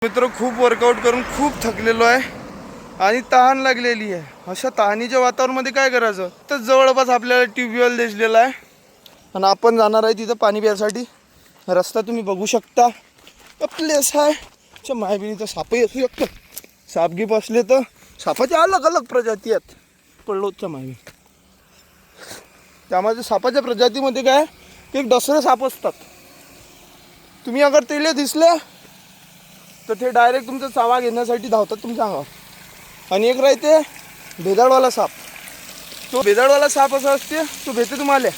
मित्र खूप वर्कआउट करून खूप थकलेलो आहे आणि तहान लागलेली आहे. अशा तहानीच्या वातावरणामध्ये काय करायचं तर जवळपास आपल्याला ट्यूबवेल दिसलेला आहे आणि आपण जाणार आहे तिथं पाणी प्यायसाठी. रस्ता तुम्ही बघू शकता. प्लेस आहे अच्छा मायबिनीचं सापही असू शकतं. सापगी बसले तर सापाच्या अलग अलग प्रजाती आहेत. पडलोच्या मायबी त्यामध्ये सापाच्या प्रजातीमध्ये काय एक दसरे साप असतात. तुम्ही अगर तेले दिसले तर ते डायरेक्ट तुमचा चावा घेण्यासाठी धावतात तुमच्या अंगावर. आणि एक राहते भेदाळवाला साप. तो भेदाळवाला साप असा असते तो भेटते तुम्हाला.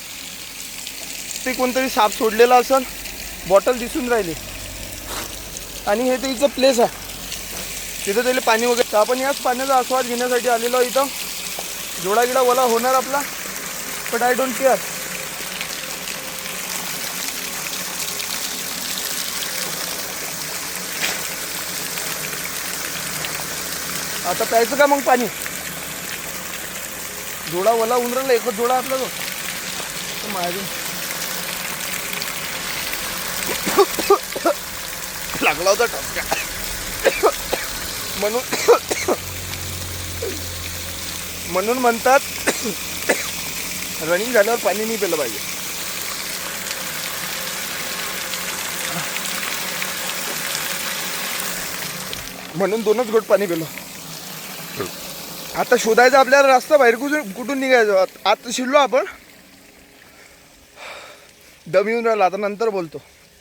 ते कोणतरी साप सोडलेला असेल. बॉटल दिसून राहिली आणि हे त्याचं प्लेस आहे. तिथं त्याला पाणी वगैरे तर आपण याच पाण्याचा आस्वाद घेण्यासाठी आलेलो इथं. जोडा गिडा ओला होणार आपला बट आय डोंट केअर. आता प्यायचं का मग पाणी. जोडा ओला होऊन राहिला एकच जोडा आपला तो माझी लागला होता ठसका. म्हणून म्हणतात रनिंग झाल्यावर पाणी नाही प्यायलं पाहिजे. म्हणून 2च घोट पाणी पिलो. आता शोधायचं आपल्याला रस्ता बाहेर कुठून निघायचं. आता शिरलो आपण. दम येऊन राहिला आता नंतर बोलतो.